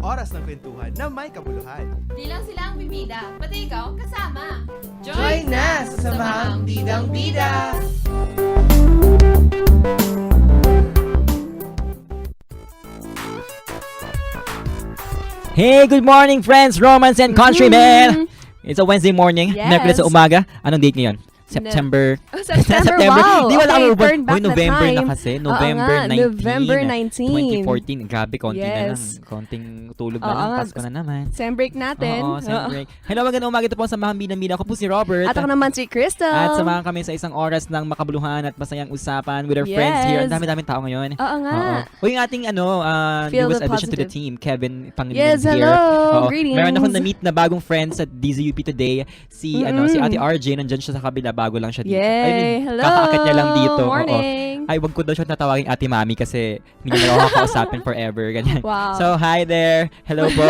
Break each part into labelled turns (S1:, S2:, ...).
S1: oras ng kwentuhan na may kabuluhan.
S2: Di lang sila ang bibida, pati ikaw kasama.
S1: Join na sa Samahang Bidang Bida!
S3: Hey, good morning friends, Romance and Countrymen! It's a Wednesday morning,
S4: Yes.
S3: Merkulis sa umaga. Anong date ngayon? September.
S4: Oh, September, wow.
S3: Di wala
S4: Okay,
S3: urban.
S4: turn back
S3: Hoy, November
S4: the
S3: na
S4: time.
S3: kasi.
S4: Oo
S3: November
S4: nga,
S3: 19.
S4: November 19.
S3: 2014. Grabe, konti na lang.
S4: Yes.
S3: Konting tulog na
S4: Oo
S3: lang.
S4: nga.
S3: Pasko na naman.
S4: Sem break natin.
S3: Oo, sem break. Hello, magandang umaga. Ito po sa Samahang Bidang Bida. Ako po si Robert.
S4: At ako naman si Crystal.
S3: At samahan kami sa isang oras ng makabuluhan at masayang usapan with our friends here. Ang
S4: Yes.
S3: dami-daming tao ngayon.
S4: Oo nga.
S3: O yung ating
S4: Feel
S3: newest
S4: the
S3: addition to the
S4: positive.
S3: team, Kevin Pangilinan
S4: Yes,
S3: here.
S4: hello.
S3: Oo.
S4: Greetings.
S3: Meron akong na-meet na bagong friends at DZUP today. Si si Ate RJ, nandyan siya sa kabila, bago lang siya dito.
S4: Yay! Hello.
S3: Kakaakyat niya lang dito. Oo.
S4: Morning.
S3: Ay, wag ko daw siya tatawagin Ate Mami kasi hindi niya ako kakausapin forever. Ganyan.
S4: Wow.
S3: So, hi there. Hello po.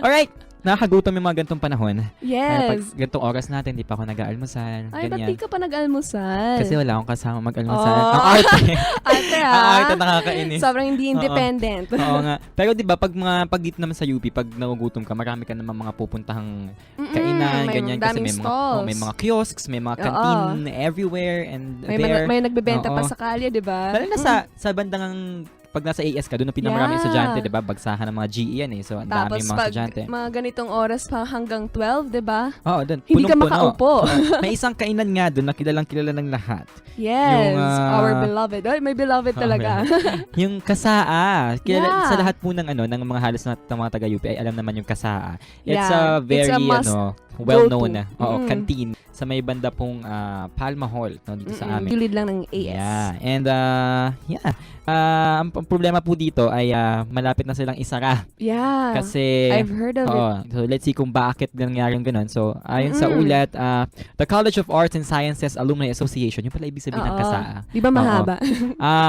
S3: Alright. Nakakagutom yung mga gantong panahon. Pag
S4: Yes.
S3: gantong oras natin, di pa ako nag-aalmusal.
S4: Ay, ba't
S3: Ganyan.
S4: di ka pa nag-almusal?
S3: Kasi wala akong kasama mag-almusal.
S4: Oh.
S3: Ang arte.
S4: Ate
S3: Ang arte, nakakainis.
S4: Sobrang hindi
S3: Oo.
S4: independent.
S3: Oo nga. Pero 'di ba pag dito naman sa UP, pag nagugutom ka, marami ka naman mga pupuntahang kainan,
S4: may
S3: ganyan kasi
S4: daming
S3: may mga
S4: stalls.
S3: may mga kiosks, may mga canteen everywhere and
S4: May,
S3: there.
S4: may nagbebenta pa
S3: Oo.
S4: sa kalye, di ba?
S3: Lalo na sa bandang pag nasa AS ka, doon ang pinamaraming
S4: Yeah.
S3: estudyante, 'di ba? Bagsahan ng mga GE yan eh. So, ang dami
S4: Tapos
S3: mga
S4: pag
S3: estudyante.
S4: mga ganitong oras pa hanggang 12, di ba?
S3: Oo, doon.
S4: Hindi ka
S3: Punong-puno.
S4: makaupo.
S3: Oo. May isang kainan nga doon na kilalang kilala ng lahat.
S4: Yes,
S3: Yung,
S4: our beloved. Ay, may beloved talaga.
S3: Yung kasaa.
S4: Yeah.
S3: Sa lahat po ng ng mga halos na mga taga UP ay alam naman yung kasaa. It's
S4: Yeah.
S3: a very
S4: It's a must
S3: well-known
S4: go-to.
S3: canteen sa may banda pong Palma Hall dito sa amin.
S4: Gilid lang ng AS.
S3: Yeah. And ang problema po dito ay malapit na silang isara
S4: Yeah.
S3: kasi
S4: I've heard of it.
S3: so let's see kung bakit nangyari yung ganun. So ayon sa ulat, the College of Arts and Sciences Alumni Association, yung pala ibig sabihin ng
S4: Oo.
S3: kasaa.
S4: Di ba mahaba?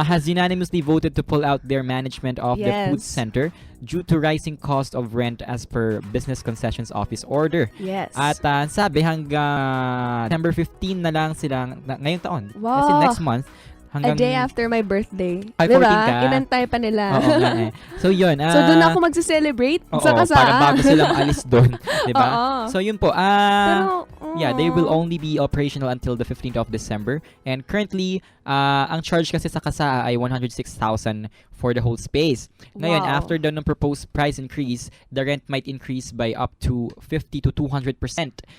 S3: Has unanimously voted to pull out their management of the food
S4: Yes.
S3: center due to rising cost of rent as per Business Concessions Office order.
S4: Yes.
S3: At sabi hanggang September 15 na lang silang ngayong taon.
S4: Wow.
S3: Kasi next month
S4: A
S3: hanggang
S4: day after my birthday.
S3: Ay,
S4: Di
S3: 14
S4: ba?
S3: ka?
S4: Inantay pa nila.
S3: Oo nga eh. So yun.
S4: So, doon ako magse-celebrate sa
S3: para
S4: kasaan.
S3: bago silang alis doon. Diba?
S4: Oo.
S3: So yun po.
S4: Pero,
S3: Yeah, they will only be operational until the 15th of December. And currently, ang charge kasi sa kasaa ay 106,000 for the whole space. Ngayon,
S4: Wow.
S3: after the proposed price increase, the rent might increase by up to 50 to 200%.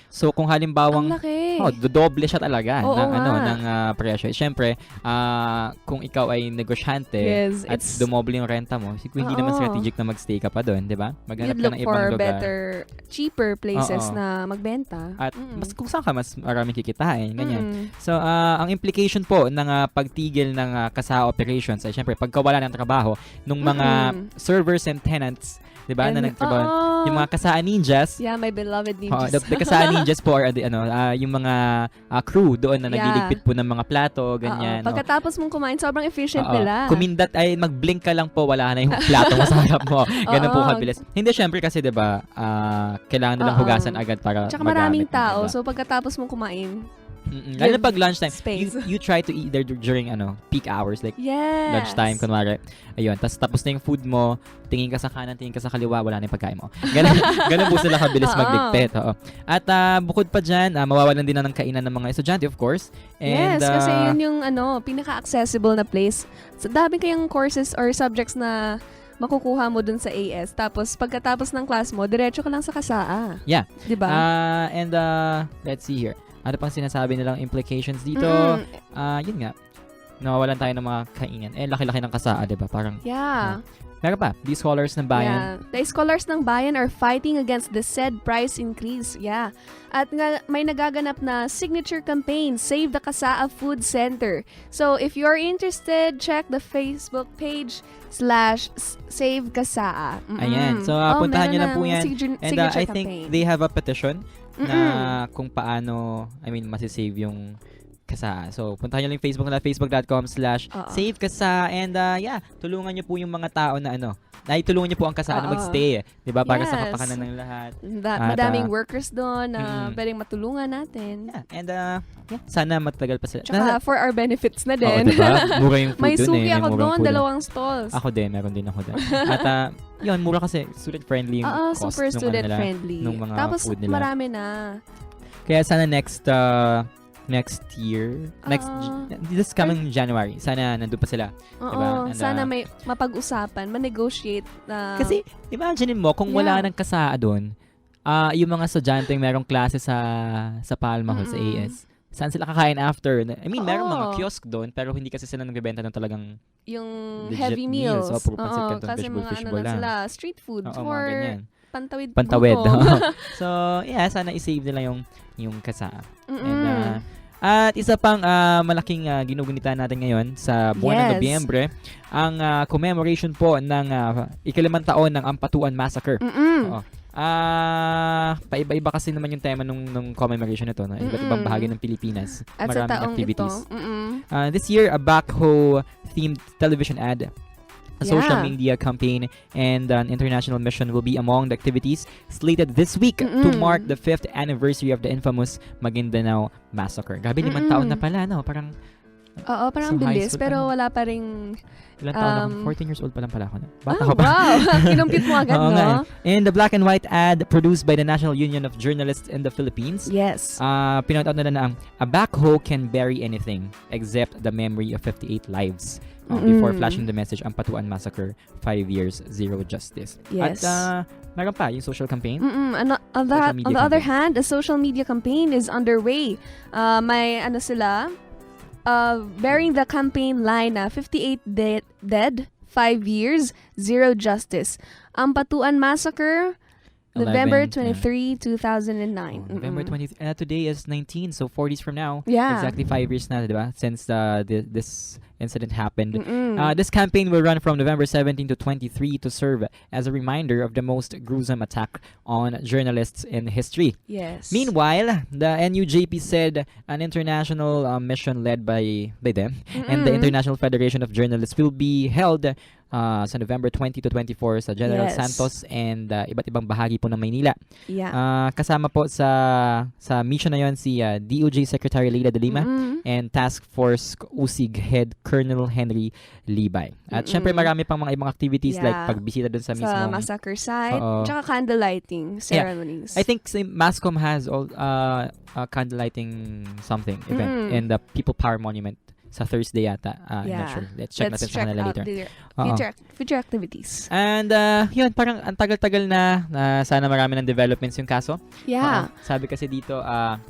S3: So kung halimbawang
S4: ang laki.
S3: dodoble siya talaga
S4: Oo
S3: ng
S4: nga.
S3: ng presyo. Siyempre, kung ikaw ay negosyante
S4: Yes,
S3: at
S4: it's-
S3: dumoble yung renta mo, hindi naman
S4: Oo.
S3: strategic na magstay ka pa doon, 'di ba? Maghanap
S4: You'd
S3: ka
S4: look
S3: ng ibang
S4: for
S3: lugar.
S4: better, cheaper places
S3: Oo.
S4: na magbenta.
S3: At mas kung saan ka mas maraming kikitain, ganyan.
S4: Mm.
S3: So, ang implication po ng pagtigil ng kasaa operations ay syempre pagkawala ng trabaho ng mga servers and tenants, 'di ba, na
S4: And-
S3: nagtrabaho.
S4: Oo.
S3: Yung mga kasaa ninjas,
S4: Yeah, my beloved
S3: oh,
S4: ninjas.
S3: the kasaa ninjas po are yung mga crew doon na
S4: Yeah.
S3: nagliligpit po ng mga plato, ganyan.
S4: Oo. Pagkatapos mong kumain, sobrang efficient
S3: Oo.
S4: nila.
S3: Kumindat ay mag-blink ka lang po, wala na yung plato mo sa harap mo. Ganun po
S4: Oo.
S3: kabilis. Hindi, syempre kasi 'di ba, kailangan nilang
S4: Oo.
S3: hugasan agad para
S4: Tsaka
S3: magamit
S4: maraming
S3: mo,
S4: tao.
S3: diba?
S4: So, pagkatapos mong kumain,
S3: Lalo na pag lunchtime,
S4: space.
S3: you try to eat there during peak hours, like
S4: yes.
S3: lunchtime, kunwari. Ayun, tapos na yung food mo, tingin ka sa kanan, tingin ka sa kaliwa, wala na yung pagkain mo. Ganun po sila kabilis
S4: Oo.
S3: magligpit. Oo. At bukod pa dyan, mawawalan din na ng kainan ng mga estudyante, of course. And,
S4: Yes, kasi yun yung pinaka-accessible na place. So, dami kayang courses or subjects na makukuha mo dun sa AS. Tapos, pagkatapos ng class mo, diretso ka lang sa kasaa.
S3: Yeah.
S4: Di ba?
S3: And let's see here. Ano pang sinasabi nilang implications dito? Yun nga. Nawawalan tayo ng mga kainan. Laki-laki ng kasaa, diba? Parang,
S4: Yeah.
S3: meron pa, these scholars ng bayan.
S4: Yeah. The scholars ng bayan are fighting against the said price increase. Yeah. At nga, may nagaganap na signature campaign, Save the Kasaa Food Center. So, if you're interested, check the Facebook page /Save Kasaa.
S3: Ayan. So, puntahan
S4: meron
S3: nyo lang po
S4: ng
S3: yan. And
S4: signature
S3: I think
S4: campaign.
S3: they have a petition na kung paano, masisave yung kasaa. So, puntahan nyo lang yung Facebook nila, facebook.com/savekasa. And yeah, tulungan nyo po yung mga tao na naitulungan niyo po ang kasaan na
S4: Oo.
S3: magstay, 'di ba? Para sa
S4: Yes.
S3: kapakanan ng lahat. At,
S4: Madaming workers doon na
S3: mm.
S4: pwedeng matulungan natin.
S3: Yeah. And sana matagal pa sila.
S4: Tsaka for our benefits na
S3: Oo,
S4: din.
S3: diba? Mura yung food
S4: May
S3: dun
S4: suki
S3: eh.
S4: ako
S3: Murang
S4: doon,
S3: food.
S4: 2 stalls.
S3: Ako din, meron din ako doon. At yun, mura kasi student-friendly yung
S4: Oo,
S3: cost
S4: super
S3: nung
S4: student
S3: nila,
S4: friendly.
S3: nung mga
S4: Tapos
S3: food nila.
S4: marami na.
S3: Kaya sana next year, this coming January, sana nandun pa sila.
S4: Oo,
S3: Diba? And,
S4: sana may mapag-usapan, ma-negotiate na.
S3: Kasi, imagine mo, kung wala
S4: Yeah.
S3: nang kasaa doon, yung mga estudyante merong klase sa Palma Hall, sa
S4: Mm-mm.
S3: AS, saan sila kakain after? I mean, merong mga
S4: Oo.
S3: kiosk doon, pero hindi kasi sila nagbebenta ng talagang
S4: yung
S3: legit
S4: heavy
S3: meals.
S4: meals.
S3: So, puro pansit
S4: Oo,
S3: canton,
S4: kasi
S3: fishbowl,
S4: mga
S3: fishbowl
S4: lang
S3: lang.
S4: sila, street food
S3: Oo,
S4: for
S3: mga ganyan.
S4: pantawid
S3: Pantawid.
S4: gutom.
S3: So, yeah, sana i-save nila yung kasaa.
S4: Mm-mm.
S3: And, at isa pang malaking ginugunita natin ngayon sa buwan ng
S4: Yes.
S3: Nobyembre, ang commemoration po ng ika-5 taon ng Ampatuan Massacre.
S4: Mm-mm.
S3: Oo. Paiba-iba kasi naman yung tema nung commemoration nito, no? Iba't ibang
S4: Mm-mm.
S3: bahagi ng Pilipinas.
S4: At sa
S3: Maraming
S4: taong
S3: activities.
S4: ito. Mm-mm.
S3: This year, a backhoe-themed television ad, a social
S4: Yeah.
S3: media campaign, and an international mission will be among the activities slated this week to
S4: Mm-mm.
S3: mark the 5th anniversary of the infamous Maguindanao Massacre. Grabe, 5 taon na pala, no? Parang,
S4: Oo, parang
S3: So, high
S4: bilis.
S3: school,
S4: Pero
S3: ano?
S4: wala pa ring...
S3: ilan taon ako? 14 years old pa lang pala ako. No? Bata ko pa.
S4: wow! Kinumpit mo agad,
S3: Oo nga
S4: no?
S3: eh. And the black and white ad produced by the National Union of Journalists in the Philippines,
S4: Yes.
S3: pinout out nila na a backhoe can bury anything except the memory of 58 lives. Before
S4: Mm-mm.
S3: flashing the message, Ampatuan Massacre, 5 years, zero justice.
S4: Yes.
S3: At meron pa, yung social campaign.
S4: On
S3: Social media
S4: the other
S3: campaign.
S4: hand, a social media campaign is underway. May sila, bearing the campaign line na 58 dead, 5 years, zero justice. Ampatuan Massacre, November
S3: 11,
S4: 23, 2009.
S3: November 20th. Today is 19, so 4 days from now.
S4: Yeah.
S3: Exactly 5 years na, di ba? Since this incident happened.
S4: Mm-mm.
S3: This campaign will run from November 17 to 23 to serve as a reminder of the most gruesome attack on journalists in history.
S4: Yes.
S3: Meanwhile, the NUJP said an international mission led by them and the
S4: Mm-mm.
S3: International Federation of Journalists will be held sa November 20 to 24 sa General
S4: Yes.
S3: Santos and iba't ibang bahagi po ng Maynila.
S4: Yeah.
S3: Kasama po sa mission na yon si DOJ Secretary Leila de Lima
S4: Mm-mm.
S3: and Task Force USIG Head Colonel Henry Libay. At syempre marami pang mga ibang activities like
S4: Yeah.
S3: pagbisita dun sa
S4: Sa
S3: mismong...
S4: massacre site,
S3: Oo.
S4: tsaka candlelighting ceremonies.
S3: I think Mascom has all candlelighting something event in the People Power Monument sa Thursday yata. I'm not sure. Let's check natin sa kanila later. Oo.
S4: Future activities.
S3: And yun, parang ang tagal-tagal na sana marami ng developments yung kaso.
S4: Yeah.
S3: Sabi kasi dito,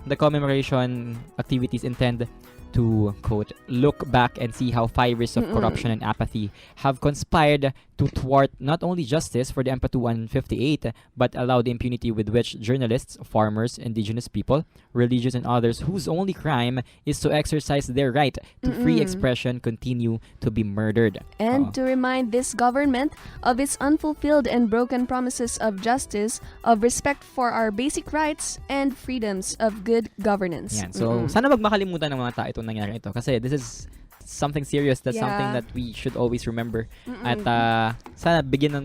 S3: the commemoration activities intend to, quote, look back and see how 5 years of corruption and apathy have conspired to thwart not only justice for the Ampatuan 58, but allow the impunity with which journalists, farmers, indigenous people, religious and others whose only crime is to exercise their right to free expression continue to be murdered.
S4: And to remind this government of its unfulfilled and broken promises of justice, of respect for our basic rights, and freedoms of good governance.
S3: Yan. So, sana wag makalimutan ng mga tao itong nangyari ito. Kasi this is something serious. That's
S4: Yeah.
S3: something that we should always remember. At sana bigyan ng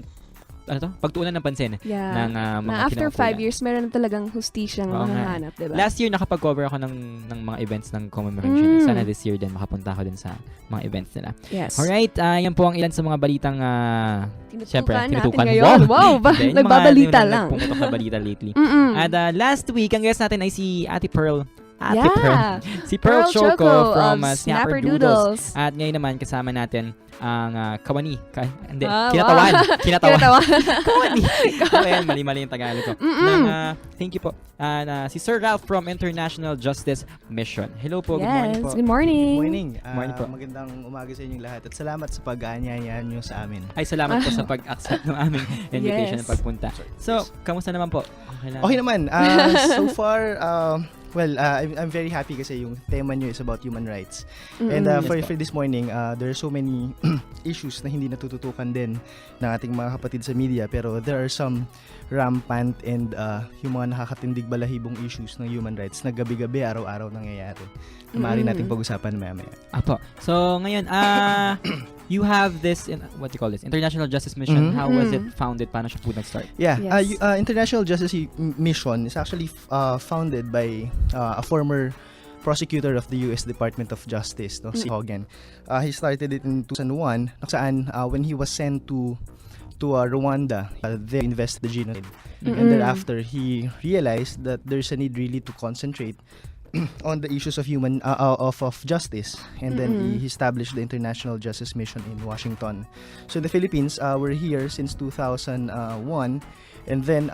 S3: pagtuunan ng pansin
S4: Yeah.
S3: ng mga
S4: Na after 5
S3: kinaukulan.
S4: years, meron na talagang hustisyang
S3: Oo nga.
S4: mahahanap, diba?
S3: Last year, nakapag-cover ako ng mga events ng commemoration. Sana this year din, makapunta ako din sa mga events nila.
S4: Yes.
S3: Alright, yan po ang ilan sa mga balitang syempre,
S4: Tinutukan natin
S3: tinutukan.
S4: ngayon. Wow,
S3: Hindi, yung mga
S4: nagbabalita lang.
S3: Nagpumutok na balita lately.
S4: Mm-mm.
S3: At last week, ang guest natin ay si Ate Pearl.
S4: Yeah.
S3: Si Pearl Choco from
S4: of
S3: Snapper Doodles. At ngayon naman, kasama natin ang Kawani. Kinatawan.
S4: Wow.
S3: Kinatawan.
S4: Kinatawan.
S3: Kawani. Ayan, mali-mali yung Tagalog ko. Thank you po. Si Sir Ralph from International Justice Mission. Hello po. Good morning po.
S4: Good morning.
S1: Good morning.
S3: Morning po.
S1: Magandang umaga sa inyong lahat at salamat sa pag-aanyayahan nyo sa amin.
S3: Ay, salamat po sa pag-accept ng aming invitation
S4: Yes.
S3: at pagpunta. So, kamusta naman po?
S1: Okay naman. So far, I'm very happy kasi yung tema nyo is about human rights. And
S3: Yes
S1: for
S3: po.
S1: this morning, there are so many issues na hindi natututukan din ng ating mga kapatid sa media, pero there are some rampant and yung mga nakakatindig balahibong issues ng human rights na gabi-gabi, araw-araw nangyayari. Na maaari nating pag-usapan mamaya.
S3: Apo. So, ngayon, you have this, what do you call this? International Justice Mission.
S1: Mhm.
S3: How was it founded? Paano siya po nag-start?
S1: Yeah,
S4: Yes.
S1: International Justice Mission is actually founded by a former prosecutor of the US Department of Justice, no, si Hogan. He started it in 2001, saan when he was sent to Rwanda, they invested the genocide. And thereafter, he realized that there's a need really to concentrate on the issues of of justice, and then he established the International Justice Mission in Washington. So the Philippines were here since 2001, and then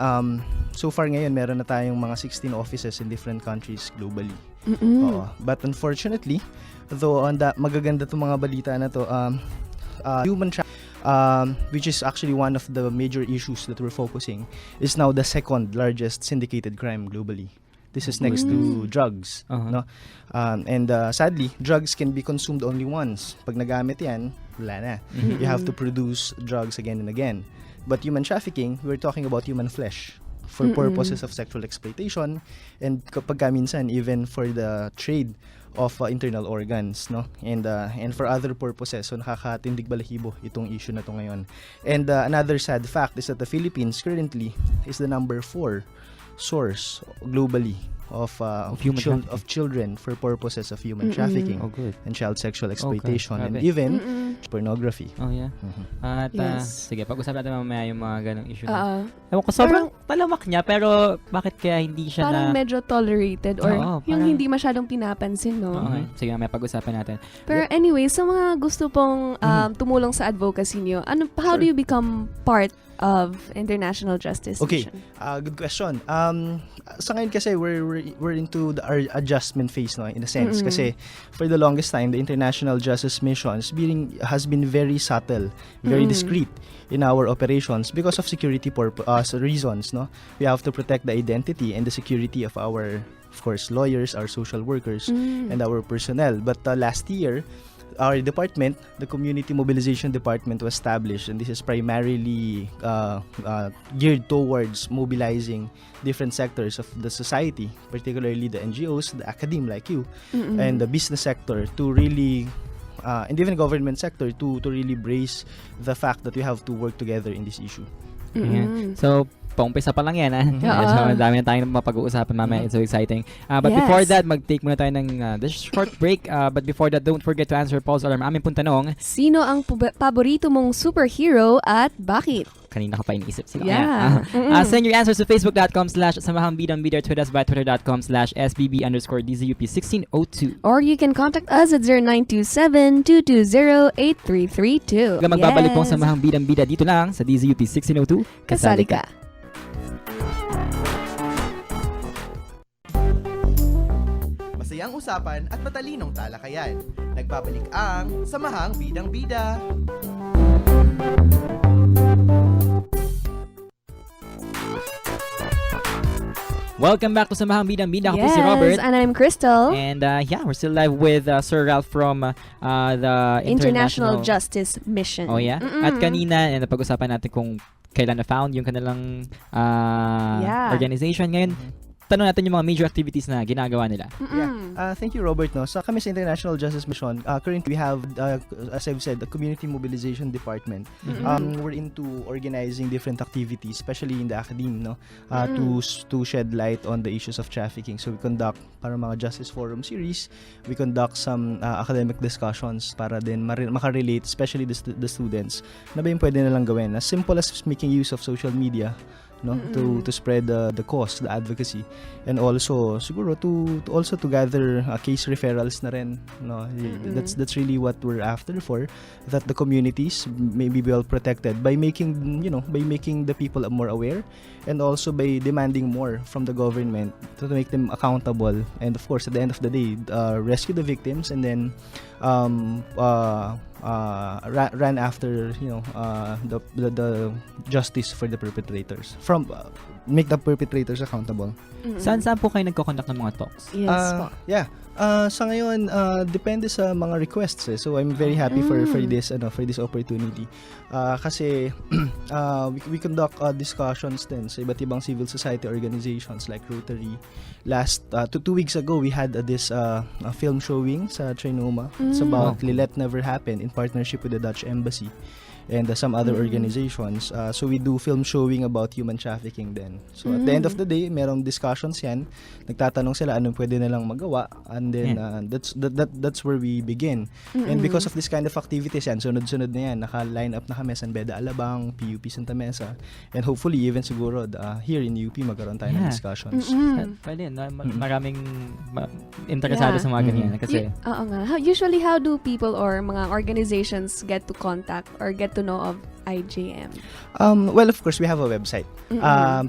S1: so far ngayon meron na tayong mga 16 offices in different countries globally. Oo. But unfortunately, though on that magaganda tong mga balita na to, human trafficking, which is actually one of the major issues that we're focusing, is now the second largest syndicated crime globally. This is next to drugs, no? And sadly, drugs can be consumed only once. Pag nagamit yan, wala na. You have to produce drugs again and again. But human trafficking, we're talking about human flesh for purposes of sexual exploitation, and kapag minsan even for the trade of internal organs, no? And for other purposes. So nakakatindig balahibo itong issue na to ngayon. And another sad fact is that the Philippines currently is the number 4 source globally of children for purposes of human trafficking
S3: Oh, good.
S1: and child sexual exploitation, and
S3: grabe.
S1: even pornography.
S3: Oh, yeah. At
S4: Yes.
S3: sige, pag-usapan natin mamaya yung mga ganong issue na.
S4: Oo.
S3: Ewan ko, sobrang talamak niya, pero bakit kaya hindi siya
S4: Parang
S3: na...
S4: medyo tolerated or
S3: Oo,
S4: yung
S3: parang-
S4: hindi masyadong pinapansin, no?
S3: Okay. Sige, mamaya pag-usapan natin.
S4: Pero anyway, sa mga gusto pong tumulong sa advocacy niyo, how do
S1: Sure.
S4: you become part of International Justice
S1: Okay.
S4: Mission?
S1: Good question. Sa ngayon kasi we're into our adjustment phase, no, in a sense, kasi for the longest time the International Justice Mission has been very subtle, very discreet in our operations because of security reasons, no. We have to protect the identity and the security of our, of course, lawyers, our social workers, and our personnel. But last year, our department, the Community Mobilization Department, was established, and this is primarily geared towards mobilizing different sectors of the society, particularly the NGOs, the academe like you, and the business sector to really and even government sector to really brace the fact that we have to work together in this issue.
S3: Ayan. So, paumpisa pa lang yan,
S4: Oo.
S3: Medyo dami na tayong mapag-uusapan mamaya. It's so exciting. But
S4: Yes.
S3: before that, mag-take muna tayo ng this short break. But before that, don't forget to answer Paul's alarm. Aming pong tanong,
S4: Sino ang paborito mong superhero at bakit?
S3: kanina ka pa iniisip. Sino
S4: Yeah.
S3: kaya? Send your answers to facebook.com/samahangbidang-bida, twitter.com/sbb_DZUP1602.
S4: Or you can contact us at 0927-220-8332.
S3: Hanggang magbabalik pong Samahang Bidang-Bida dito lang sa DZUP 1602.
S4: Kasali ka.
S5: Masayang usapan at matalinong talakayan. Nagbabalik ang Samahang Bidang-Bida.
S3: Welcome back to Samahang Bidang-Bida. Ako po si Robert.
S4: and I'm Crystal.
S3: And yeah, we're still live with Sir Ralph from the
S4: International Justice Mission.
S3: Oh yeah. At kanina, napag-usapan natin kung kailan na-found yung kanilang
S4: Yeah.
S3: organization. Ngayon, tanong natin yung mga major activities na ginagawa nila.
S1: Yeah. Thank you, Robert. No, so kami sa International Justice Mission, currently we have, as I've said, the Community Mobilization Department. We're into organizing different activities, especially in the academe, no, to shed light on the issues of trafficking. So we conduct para mga Justice Forum series. We conduct some academic discussions para din makarelate, especially the students, na ba yung pwede nilang gawin. As simple as making use of social media, no, to spread the cause, the advocacy, and also siguro to gather case referrals na rin, no. That's really what we're after, for that the communities may be well protected by making the people more aware, and also by demanding more from the government to make them accountable, and of course at the end of the day rescue the victims, and then ran after the justice for the perpetrators, from make the perpetrators accountable.
S3: Saan po kayo nagko-conduct ng mga talks?
S4: Yes po.
S1: Yeah. Sa ngayon depende sa mga requests, eh. So I'm very happy for this opportunity. Kasi we conduct discussions din sa iba't ibang civil society organizations like Rotary. Last 2 weeks ago, we had this film showing sa Trinoma. It's about Let Never Happen in partnership with the Dutch Embassy and some other organizations. So we do film showing about human trafficking din. So at the end of the day, merong discussions yan. Nagtatanong sila anong pwede nilang magawa, and then that's where we begin. And because of this kind of activities yan, sunod-sunod na yan, naka-line up na kami San Beda Alabang, PUP Santa Mesa, and hopefully even siguro here in UP magkaroon tayo ng discussions.
S3: Pwede, maraming interesado sa mga ganyan. Kasi,
S4: Oo nga. Usually, how do people or mga organizations get to contact or get to know of IJM?
S1: Well, of course, we have a website.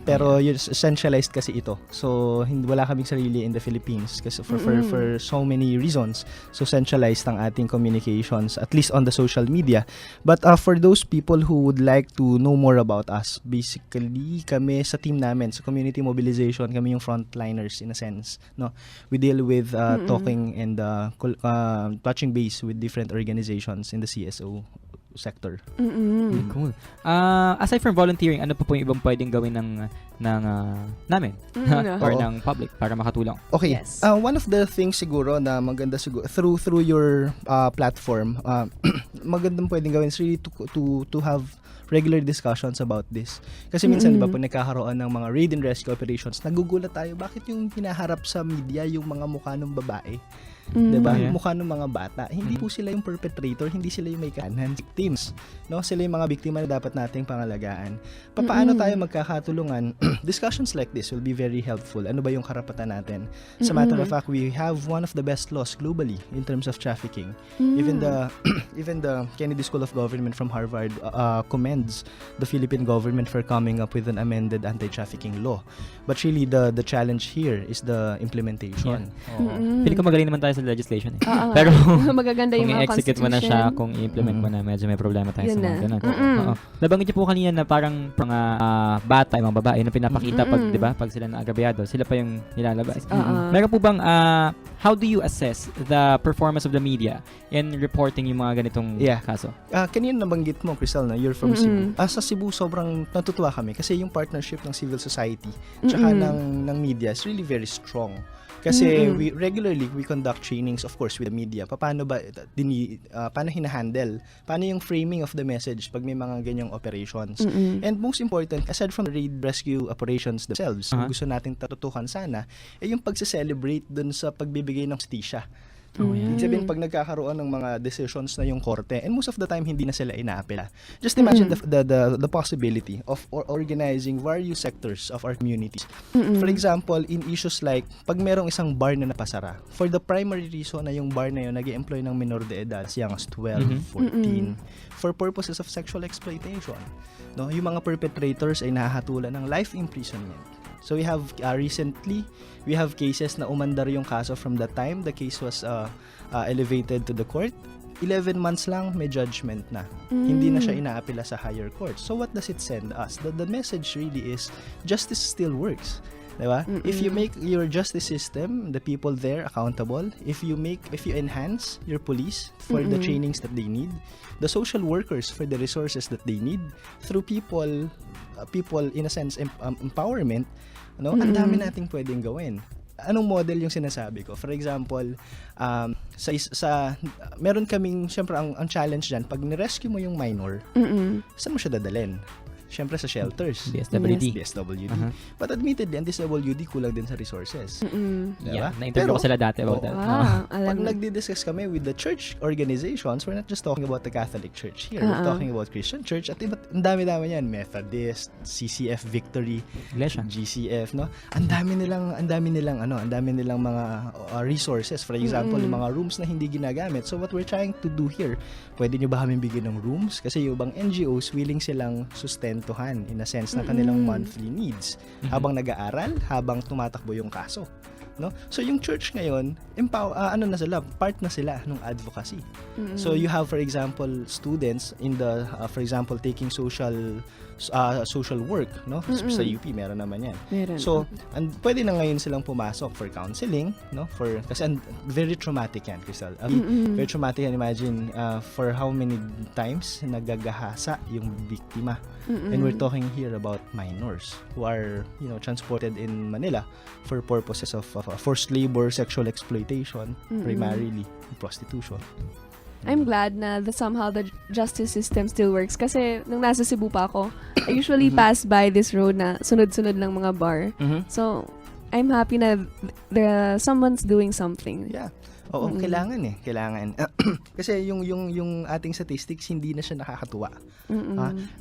S1: Pero yun, centralized kasi ito. So, wala kaming sarili in the Philippines kasi for so many reasons. So, centralized ang ating communications, at least on the social media. But for those people who would like to know more about us, basically, kami sa team namin, sa community mobilization, kami yung frontliners in a sense. No? We deal with talking and touching base with different organizations in the CSO sector.
S3: Cool. Aside from volunteering, ano pa po yung ibang pwedeng gawin ng namin or
S1: Oo.
S3: ng public para makatulong?
S1: Okay.
S4: Yes.
S1: One of the things siguro na maganda siguro through your platform, magandang pwedeng gawin is really to have regular discussions about this. Kasi minsan, di ba, pag nagkakaroon ng mga raid and rescue operations, nagugulat tayo, bakit yung hinaharap sa media yung mga mukha ng babae? Diba?
S3: Yeah.
S1: Mukha ng mga bata. Hindi po sila yung perpetrator, hindi sila yung may kanan. Victims. No? Sila yung mga biktima na dapat nating pangalagaan. Paano tayo magkakatulungan? Discussions like this will be very helpful. Ano ba yung karapatan natin? As a matter of fact, we have one of the best laws globally in terms of trafficking. Even the Kennedy School of Government from Harvard commends the Philippine government for coming up with an amended anti-trafficking law. But really, the challenge here is the implementation.
S3: Pili ko magaling naman tayo sa legislation eh.
S4: Oo.
S3: Pero
S4: magaganda
S3: kung
S4: yung mga
S3: i-execute mo na siya,
S4: constitution.
S3: kung i-implement mo na, medyo may problema tayo
S4: Yun
S3: sa mga
S4: na.
S3: ganun. Oo. Nabanggit niyo po kanina na parang mga bata, yung mga babae na pinapakita pag, di ba, pag sila na-agabyado, sila pa yung nilalabas. Meron po bang, how do you assess the performance of the media in reporting yung mga ganitong kaso?
S1: Kanina nabanggit mo, Crystal, na you're from Cebu. Sa Cebu, sobrang natutuwa kami kasi yung partnership ng civil society tsaka ng media is really very strong. Kasi we regularly conduct trainings, of course, with the media. Paano paano hinahandle? Paano yung framing of the message pag may mga ganyang operations? And most important, aside from the raid rescue operations themselves, gusto nating tatutukan sana, yung pagse-celebrate dun sa pagbibigay ng justisya. Ibig sabihin, pag nagkakaroon ng mga decisions na yung korte, and most of the time, hindi na sila inaapela. Just imagine the possibility of organizing various sectors of our communities. For example, in issues like, pag merong isang bar na napasara, for the primary reason na yung bar na yun nag-employ ng minor de edad, as young as 12, 14, for purposes of sexual exploitation. No? Yung mga perpetrators ay nahahatulan ng life imprisonment. So we have recently, we have cases na umandar yung kaso from the time the case was elevated to the court. 11 months lang, may judgment na. Hindi na siya inaapela sa higher court. So what does it send us? The message really is, justice still works. Diba? If you make your justice system, the people there accountable, if you enhance your police for the trainings that they need, the social workers for the resources that they need, through people in a sense empowerment, no? Ang dami nating pwedeng gawin. Anong model yung sinasabi ko? For example, meron kaming, syempre ang challenge dyan, pag nirescue mo yung minor, saan mo siya dadalhin? Syempre sa shelters.
S3: DSWD.
S1: DSWD. But admittedly, ang DSWD kulang din sa resources.
S3: Yeah, na-interview ko sila dati about that.
S1: Pag nagdi-discuss kami with the church organizations, we're not just talking about the Catholic Church here. We're talking about Christian Church at ang dami-dami yan. Methodist, CCF Victory,
S3: Iglesia.
S1: GCF, no? Ang dami nilang mga resources. For example, yung mga rooms na hindi ginagamit. So what we're trying to do here, pwede nyo ba kami bigyan ng rooms? Kasi yung ibang NGOs, willing silang sustentuhan in a sense ng kanilang monthly needs habang nag-aaral, habang tumatakbo yung kaso. no? So yung church ngayon, part na sila ng advocacy.
S4: Mm-mm.
S1: So you have, for example, students in the for example, taking social work, no? Sa UP meron naman yan.
S4: Meron.
S1: So, pwede na ngayon silang pumasok for counseling, no? Kasi very traumatic yan, Crystal. Very traumatic yan. Imagine for how many times nagagahasa yung biktima. And we're talking here about minors who are, transported in Manila for purposes of forced labor, sexual exploitation, primarily prostitution.
S4: I'm glad na somehow the justice system still works. Kasi nung nasa Cebu pa ako, I usually pass by this road na sunod-sunod lang mga bar. So, I'm happy na someone's doing something.
S1: Yeah. Oo, kailangan. Kasi yung ating statistics hindi na siya nakakatuwa.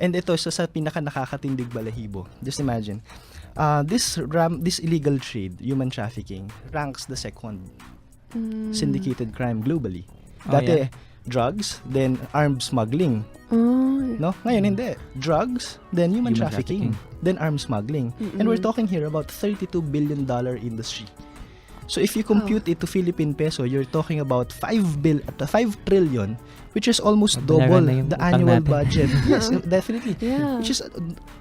S1: And ito sa pinaka nakakatindig balahibo. Just imagine. This illegal trade, human trafficking, ranks the second syndicated crime globally. Dati drugs, then arms smuggling. No? Ngayon hindi. Drugs, then human trafficking, then arms smuggling. And we're talking here about $32 billion industry. So if you compute it to Philippine peso, you're talking about 5 trillion, which is almost double the annual budget. Yes, definitely.
S4: Yeah.
S1: Which is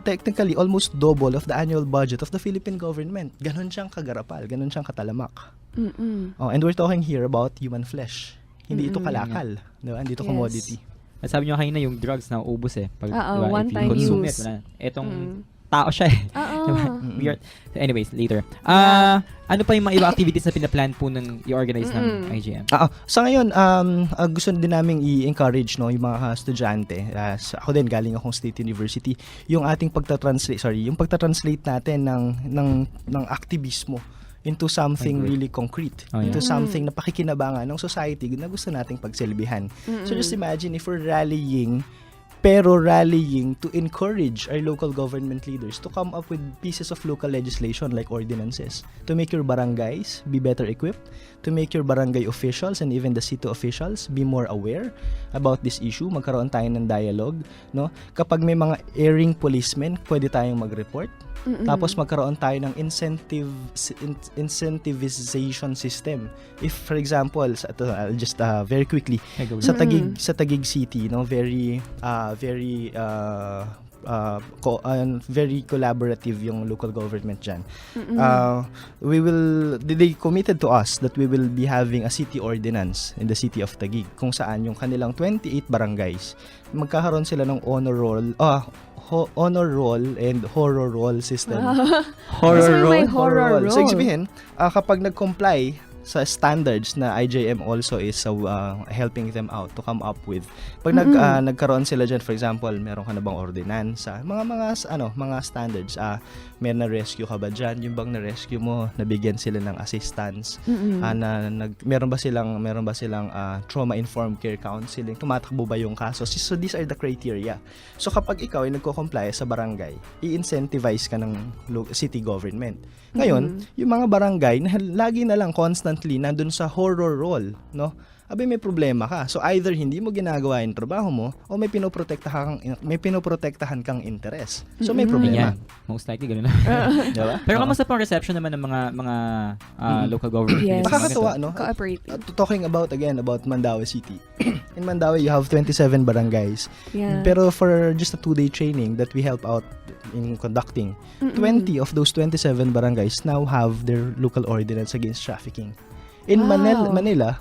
S1: technically almost double of the annual budget of the Philippine government. Ganon siyang kagarapal, ganon siyang katalamak. And we're talking here about human flesh. Hindi ito kalakal, diba? Hindi ito commodity.
S3: At sabi nyo kanina yung drugs na ubos Pag diba,
S4: one
S3: if you
S4: time
S3: consume
S4: use.
S3: it, wala. Etong tao siya Diba? Weird. Anyways, later. Ano pa yung mga ibang activities na pinaplan po ng i-organize ng IGM?
S1: Sa ngayon, gusto din namin i-encourage yung mga estudyante. Ako din, galing akong State University. Yung ating pagta-translate natin ng aktivismo into something really concrete, into something na pakikinabangan ng society na gusto nating pagsilbihan. So just imagine if we're rallying to encourage our local government leaders to come up with pieces of local legislation like ordinances to make your barangays be better equipped, to make your barangay officials and even the city officials be more aware about this issue. Magkaroon tayo ng dialogue, no? Kapag may mga erring policemen, pwede tayong mag-report. Tapos magkaroon tayo ng incentivization system. If for example, I'll just very quickly sa Taguig City, very collaborative yung local government dyan. They committed to us that we will be having a city ordinance in the city of Taguig kung saan yung kanilang 28 barangays magkakaroon sila ng honor roll and horror roll system.
S4: Horror roll.
S1: So, ibig sabihin, kapag nag-comply sa standards na IJM also is helping them out to come up with. Pag nagkaroon sila dyan, for example, meron ka na bang ordinansa? Mga standards. May na-rescue ka ba dyan? Yung bang na-rescue mo, nabigyan sila ng assistance? Meron ba silang trauma-informed care counseling? Tumatakbo ba yung kaso? So these are the criteria. So kapag ikaw ay nagko-comply sa barangay, i-incentivize ka ng city government. Ngayon, yung mga barangay na lagi na lang constantly nandun sa horror roll, no? Abay may problema ka. So either hindi mo ginagawa yung trabaho mo o may pinoprotektahan kang interest. So may problema.
S3: Ayan. Most likely ganoon na.
S1: Diba?
S3: Pero kamusta pong reception naman ng mga local government?
S4: Yes.
S1: Nakakatuwa, no?
S4: Cooperative.
S1: Talking about Mandaue City. In Mandaue, you have 27 barangays.
S4: Yeah.
S1: Pero for just a 2-day training that we help out in conducting, 20 of those 27 barangays now have their local ordinance against trafficking. In Manila,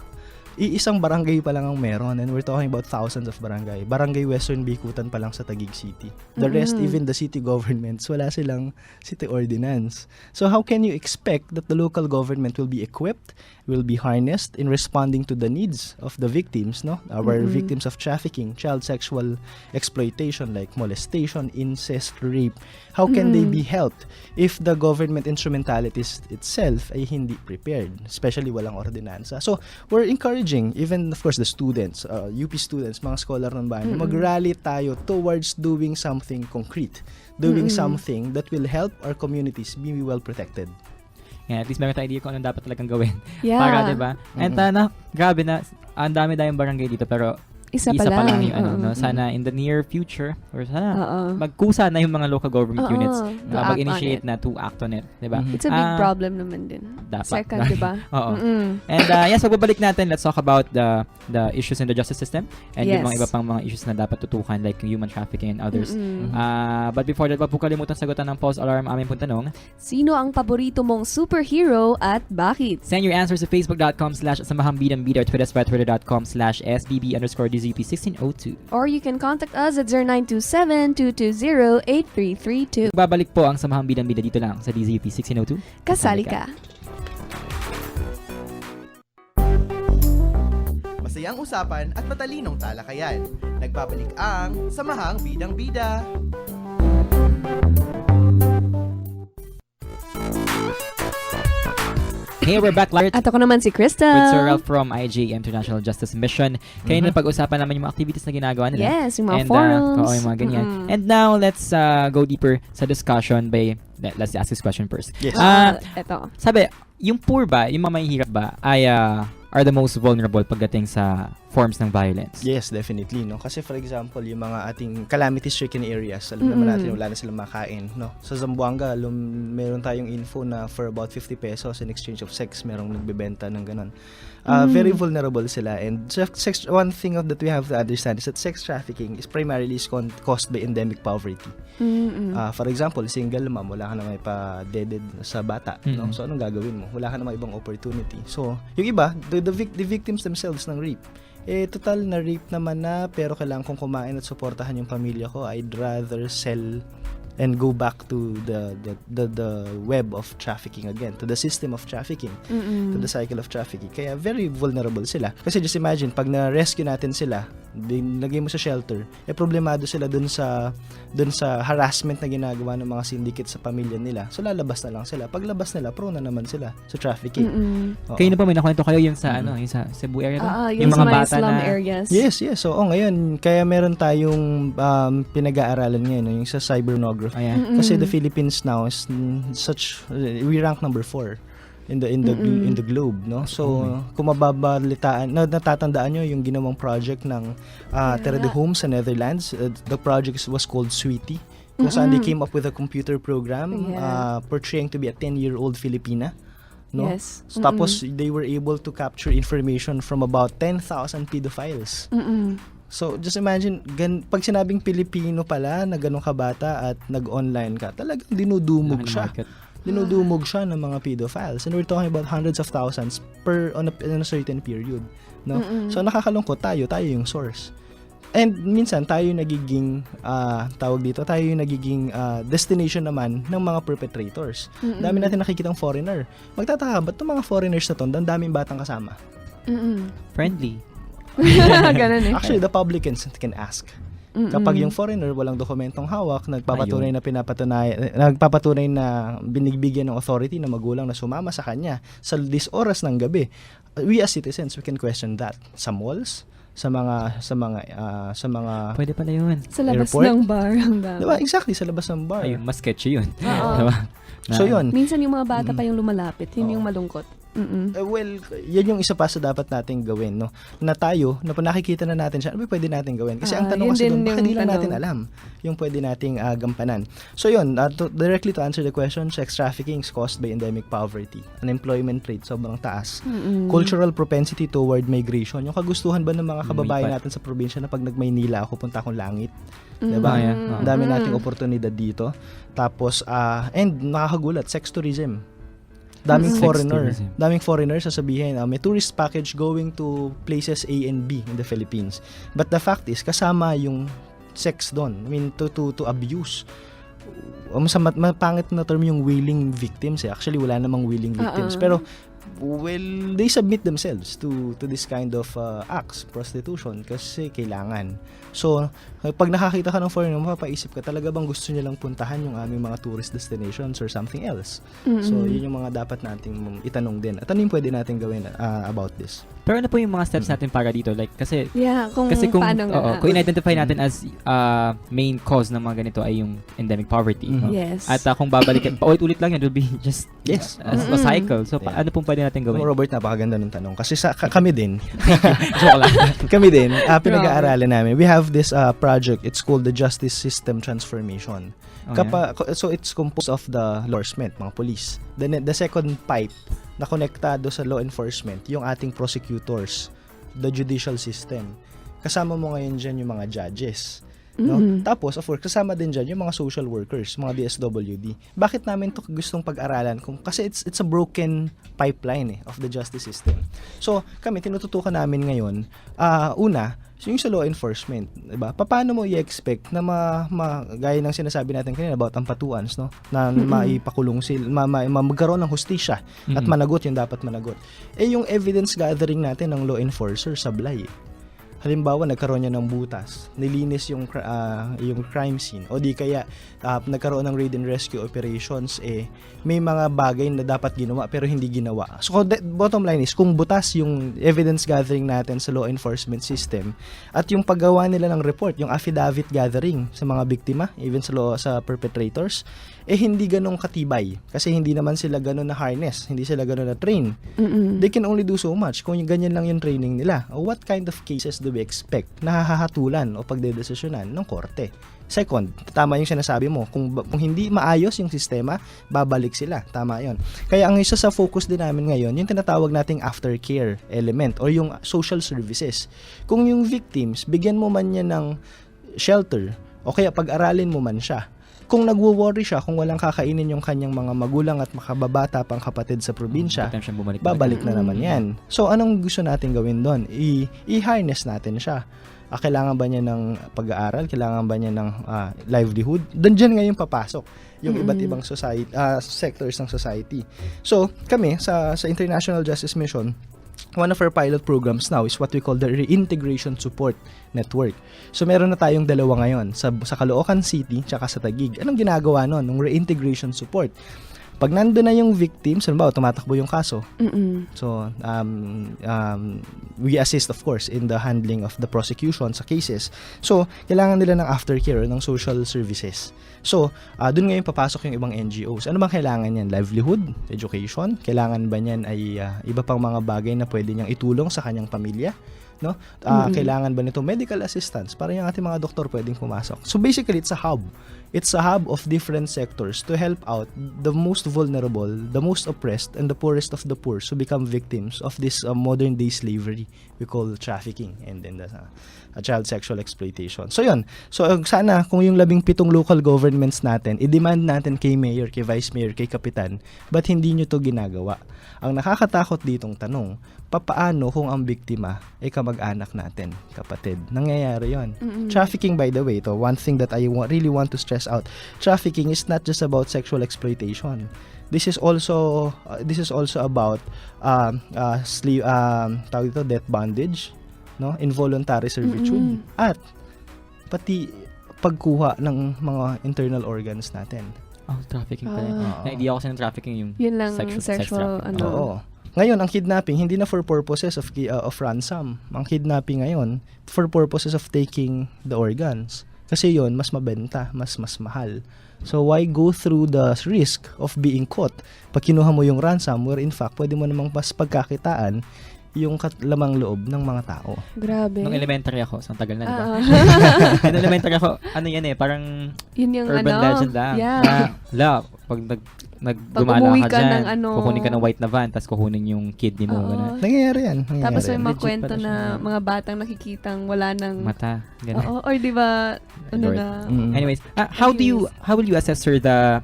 S1: iisang barangay pa lang ang meron, and we're talking about thousands of barangay. Barangay Western Bikutan pa lang sa Taguig City. The rest, even the city governments, wala silang city ordinance. So how can you expect that the local government will be equipped, will be harnessed in responding to the needs of the victims, no? Our victims of trafficking, child sexual exploitation like molestation, incest, rape. How can they be helped if the government instrumentalities itself ay hindi prepared, especially walang ordinansa? So we're encouraging even of course the students, UP students, mga scholar ng bayan, mag-rally tayo towards doing something concrete, doing something that will help our communities be well protected.
S3: Yeah, at least meron tayong idea kung anong dapat talagang gawin.
S4: Yeah.
S3: Para, diba? And grabe na, ang dami-daming barangay dito, pero
S4: Isa
S3: Isa
S4: pa
S3: pa lang
S4: lang.
S3: yung ano, no?
S4: Oo.
S3: Sana in the near future, or sana
S4: Oo.
S3: magkusa na yung mga local government
S4: Oo,
S3: units
S4: to
S3: na
S4: act
S3: mag-initiate
S4: on it.
S3: na to act on it. Diba?
S1: Mhm.
S4: It's a big
S3: Ah,
S4: problem naman din.
S3: dapat.
S4: Second, di ba?
S3: Oo.
S4: Mm-mm.
S3: And yes, pagbabalik natin, let's talk about the issues in the justice system and yung
S4: Yes.
S3: mga iba pang mga issues na dapat tutukan like human trafficking and others.
S4: Mm-mm.
S3: But before that, wag po kalimutan sagutan ng pulse alarm aming pong tanong.
S4: Sino ang paborito mong superhero at bakit?
S3: Send your answers to facebook.com/samahangbidang-bida or twitter.com/sbb_DZP1602.
S4: Or you can contact us at 0927-220-8332.
S3: Babalik po ang Samahang Bidang-Bida dito lang sa DZP 1602.
S4: Kasali ka.
S5: Masayang usapan at matalinong talakayan. Nagbabalik ang Samahang Bidang Bida.
S3: Hey, we're back live
S4: At ako naman si Krista.
S3: with Sir Ralph from IJ International Justice Mission. Kaya na pag-usapan naman yung mga activities na ginagawa nila.
S4: Yes, yung mga
S3: And,
S4: forums.
S3: oo, yung mga ganyan.
S4: Mm-mm.
S3: And now, let's go deeper sa discussion by, let's ask this question first.
S1: Yes.
S4: Eto.
S3: Sabi, yung poor ba, yung mga mahihirap ba, ay are the most vulnerable pagdating sa forms ng violence?
S1: Yes, definitely, no? Kasi for example, yung mga ating calamity-stricken areas, alam naman natin wala na silang makain, no? Sa Zamboanga, meron tayong info na for about 50 pesos in exchange of sex, merong nagbebenta ng ganun. Very vulnerable sila, and one thing that we have to understand is that sex trafficking is primarily caused by endemic poverty.
S4: Mm-mm.
S1: For example, single mom, wala ka na may pa-deaded sa bata, no? So anong gagawin mo? Wala ka na may ibang opportunity. So, yung iba, the victims themselves ng rape, total na rape naman na, pero kailangan kong kumain at suportahan yung pamilya ko. I'd rather sell and go back to the web of trafficking again, to the system of trafficking, to the cycle of trafficking. Kaya very vulnerable sila. Kasi just imagine, pag na-rescue natin sila, lagay mo sa shelter, problemado sila dun sa harassment na ginagawa ng mga syndicate sa pamilya nila. So lalabas na lang sila. Paglabas nila, prone na naman sila sa trafficking. Oo.
S3: Kayo na pa, may nakwento kayo yung sa, yung sa Cebu area ba?
S4: Yung sa mga slum areas.
S1: Yes. So, ngayon, kaya meron tayong pinag-aaralan ngayon, no, yung sa cyberpornography.
S3: Ayan.
S1: Kasi the Philippines now is we rank number 4 in the globe, no? So, kung mababalitaan, natatandaan nyo yung ginawang project ng Terra de Home sa Netherlands. The project was called Sweetie, kung saan they came up with a computer program portraying to be a 10-year-old Filipina. No?
S4: Yes.
S1: So, tapos they were able to capture information from about 10,000 pedophiles. So, just imagine, pag sinabing Pilipino pala na ganun kabata at nag-online ka, talagang dinudumog siya. Dinudumog siya ng mga pedophiles. And we're talking about hundreds of thousands on a certain period. No? So, nakakalungkot tayo yung source. And minsan, tayo yung nagiging, tayo yung nagiging destination naman ng mga perpetrators. Dami natin nakikitang foreigner. Magtataka, ba't itong mga foreigners na to, ang daming batang kasama?
S3: Friendly.
S4: Ganun eh.
S1: Actually, the public can ask. Kapag yung foreigner walang dokumentong hawak, nagpapatunay na binigbigyan ng authority na magulang na sumama sa kanya sa this oras ng gabi, we as citizens, we can question that sa malls, sa mga
S3: Pwede pala yun.
S4: Sa labas
S1: airport?
S4: ng bar. Ang dami.
S1: diba? Exactly, sa labas ng bar.
S3: Ayun, mas sketchy yun.
S4: Oo.
S3: Diba?
S1: So yun.
S4: Minsan yung mga bata pa yung lumalapit. Yun yung malungkot.
S1: Well, yan yung isa pa sa dapat nating gawin, no? Na tayo, na nakikita na natin siya, ano ba pwede natin gawin? Kasi ang tanong
S4: yun
S1: kasi
S4: din
S1: doon, bakit
S4: yung
S1: di lang natin
S4: tanong.
S1: alam yung pwede nating gampanan? So yun, directly to answer the question, sex trafficking is caused by endemic poverty. Unemployment rate, sobrang taas. Cultural propensity toward migration. Yung kagustuhan ba ng mga kababayan natin sa probinsya na pag nag-Maynila ako, punta akong langit? Diba? Ang dami nating oportunidad dito. Tapos, and nakakagulat, sex tourism. Daming foreigners sasabihin, may tourist package going to places A and B in the Philippines. But the fact is, kasama yung sex doon. I mean, to abuse. Mapangit na term yung willing victims. Actually, wala namang willing victims. Pero, well, they submit themselves to this kind of acts, prostitution, kasi kailangan. So, pag nakakita ka ng foreigner, mapapaisip ka, talaga bang gusto nilang puntahan yung aming mga tourist destinations or something else? So, yun yung mga dapat nating itanong din. At ano yung pwede natin gawin about this?
S3: Pero ano po yung mga steps natin para dito? Like, kasi
S4: kung
S3: kung
S4: paano nga.
S3: kung in-identify natin as main cause ng mga ganito ay yung endemic poverty, no?
S4: Yes.
S3: At kung babalikan, paulit-ulit lang yan, it will be just
S1: Yes.
S3: a cycle. So,
S1: Yeah.
S3: ano pong pwede natin gawin?
S1: Robert, napakaganda ng tanong. Kasi kami din,
S3: Joke lang.
S1: kami din, pinag-aaralan namin. We have this project, it's called the Justice System Transformation.
S3: Oh, yeah.
S1: So it's composed of the law enforcement, mga police. The second pipe na konektado sa law enforcement, yung ating prosecutors, the judicial system. Kasama mo ngayon dyan yung mga judges. No? Tapos, of course, kasama din dyan yung mga social workers, mga DSWD. Bakit namin to gustong pag-aralan? Kasi it's a broken pipeline of the justice system. So, kami, tinututukan namin ngayon, una, yung sa law enforcement, diba? Paano mo i-expect na gaya ng sinasabi natin kanina about ang patuans, no? Na maipakulong sila, magkaroon ng hustisya at managot yung dapat managot. Yung evidence gathering natin ng law enforcer sablay. Halimbawa, nagkaroon niya ng butas, nilinis yung crime scene, o di kaya nagkaroon ng raid and rescue operations, may mga bagay na dapat ginawa pero hindi ginawa. So, bottom line is, kung butas yung evidence gathering natin sa law enforcement system at yung paggawa nila ng report, yung affidavit gathering sa mga biktima, even sa perpetrators, hindi ganong katibay. Kasi hindi naman sila ganon na harness, hindi sila ganon na train. They can only do so much kung yung ganyan lang yung training nila. What kind of cases do we expect na hahatulan o pagdedesisyonan ng korte? Second, tama yung sinasabi mo, kung hindi maayos yung sistema, babalik sila. Tama yon. Kaya ang isa sa focus din namin ngayon, yung tinatawag nating aftercare element or yung social services. Kung yung victims, bigyan mo man niya ng shelter o kaya pag-aralin mo man siya. Kung nagwo-worry siya, kung walang kakainin yung kanyang mga magulang at makababata pang kapatid sa probinsya, babalik na naman yan. So, anong gusto natin gawin doon? I-harness natin siya. Kailangan ba niya ng pag-aaral? Kailangan ba niya ng livelihood? Doon dyan ngayon papasok yung iba't ibang sectors ng society. So, kami sa International Justice Mission, one of our pilot programs now is what we call the Reintegration Support Network. So, meron na tayong dalawa ngayon sa Caloocan City tsaka sa Taguig. Anong ginagawa nun? Nung reintegration support. Pag nandun na yung victim, halimbawa, tumatakbo yung kaso. So, we assist, of course, in the handling of the prosecution sa cases. So, kailangan nila ng aftercare, ng social services. So, dun ngayon papasok yung ibang NGOs. Ano bang kailangan yan? Livelihood? Education? Kailangan ba niyan ay iba pang mga bagay na pwede niyang itulong sa kanyang pamilya? No? Kailangan ba nito medical assistance para yung ating mga doktor pwedeng pumasok? So, basically, it's a hub. It's a hub of different sectors to help out the most vulnerable, the most oppressed, and the poorest of the poor who become victims of this modern day slavery we call trafficking and then the child sexual exploitation. So yun. So sana kung yung 17 local governments natin, i-demand natin kay mayor, kay vice mayor, kay kapitan, ba't hindi nyo to ginagawa? Ang nakakatakot ditong tanong, papaano kung ang biktima ay kamag-anak natin, kapatid? Nangyayari yon. Trafficking, by the way, to one thing that I really want to stress out, trafficking is not just about sexual exploitation. This is also about death bondage, no, involuntary servitude, at pati pagkuha ng mga internal organs natin.
S3: Trafficking pala. Na-idea ko sa trafficking yung
S4: yun lang,
S3: sex
S4: sexual,
S3: trafficking.
S1: Oo. Ngayon, ang kidnapping, hindi na for purposes of ransom. Ang kidnapping ngayon, for purposes of taking the organs. Kasi yon mas mabenta, mas mahal. So, why go through the risk of being caught? Pag kinuha mo yung ransom, where in fact, pwede mo namang mas pagkakitaan yung lamang loob ng mga tao.
S4: Grabe.
S3: Nung elementary ako, sa tagal na, diba? Nung elementary ako, ano yan parang
S4: yun yung
S3: urban legend lang.
S4: Yeah.
S3: Pag gumala
S4: umuwi
S3: ka dyan,
S4: ng
S3: kukunin ka ng white na van, tapos kukunin yung kidney mo.
S4: Oo.
S1: Nangyayari yan.
S4: Tapos may mga
S3: Legit
S4: kwento
S3: pala
S4: na
S3: siya.
S4: mga batang nakikitang wala ng
S3: Mata. Ganun.
S4: Oo, or di ba
S3: Lord.
S1: Mm.
S3: Anyways, how will you assess, sir, the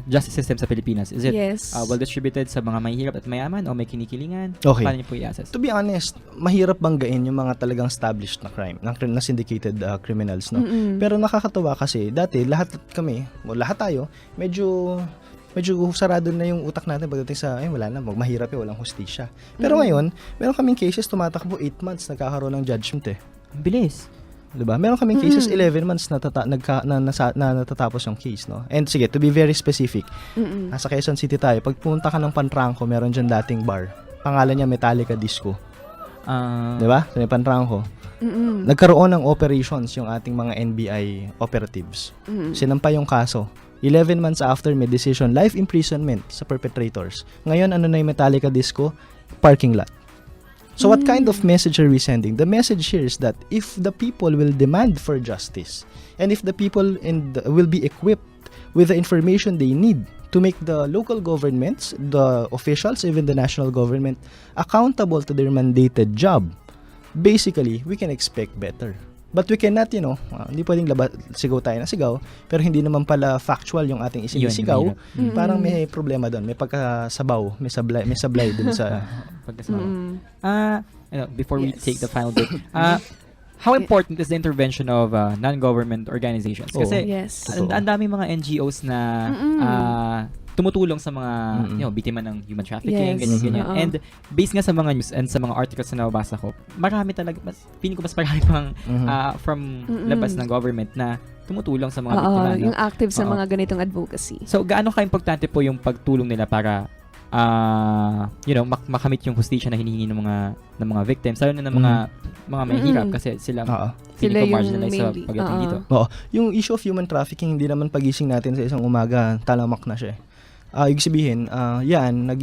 S3: justice system sa Pilipinas? Is it
S4: yes.
S3: well distributed sa mga mahihirap at mayaman o may kinikilingan?
S1: Okay.
S3: Paano niyo po i-assess?
S1: To be honest, mahirap banggain yung mga talagang established na crime, na syndicated criminals, no? Pero nakakatawa kasi dati lahat tayo medyo sarado na yung utak natin pagdating sa wala na, mahirap walang hustisya. Pero ngayon, meron kaming cases tumatakbo 8 months nagkakaroon ng judgment
S3: Ang bilis.
S1: 'Di ba? Meron kaming cases 11 months na natatapos yung case, no? And sige, to be very specific. Nasa Quezon City tayo. Pag pumunta ka ng Pantrangco, meron diyan dating bar. Pangalan niya Metallica Disco. Di ba? Sa Panrangho.
S4: Mm-mm.
S1: Nagkaroon ng operations yung ating mga NBI operatives.
S4: Mm-mm.
S1: Sinampa yung kaso. 11 months after, may decision, life imprisonment sa perpetrators. Ngayon, ano na yung Metallica disco? Parking lot. So what kind of message are we sending? The message here is that if the people will demand for justice, and if the people will be equipped with the information they need to make the local governments, the officials, even the national government, accountable to their mandated job, basically, we can expect better. But we cannot, hindi pwedeng sigaw tayo na sigaw, pero hindi naman pala factual yung ating isinisigaw.
S4: Mm-mm.
S1: Parang may problema doon, may pagkasabaw, may sablay dun sa...
S3: Pagkasama.
S4: Mm-mm.
S3: Before we
S4: Yes.
S3: take the final bit, how important is the intervention of non-government organizations?
S1: Oo.
S3: Kasi
S4: Yes.
S1: Totoo.
S3: ang daming mga NGOs na tumutulong sa mga biktima ng human trafficking,
S4: Yes.
S3: ganyan.
S4: Oo.
S3: And based nga sa mga news and sa mga articles na nababasa ko, marami talaga, feeling ko mas marami pang from labas ng government na tumutulong sa mga
S4: Oo,
S3: biktima. no?
S4: yung active sa
S3: Oo.
S4: mga ganitong advocacy.
S3: So, gaano ka-importante po yung pagtulong nila para makamit yung hustisya na hinihingi ng mga victims, lalo na ng mga mahihirap kasi sila
S1: Oo.
S3: feeling
S4: Sila
S3: ko
S4: yung
S3: marginalized sa
S4: mainly.
S3: pagdating
S4: Oo.
S3: dito.
S1: Oo. Yung issue of human trafficking, hindi naman pagising natin sa isang umaga, talamak na siya. Ibig sabihin, yan,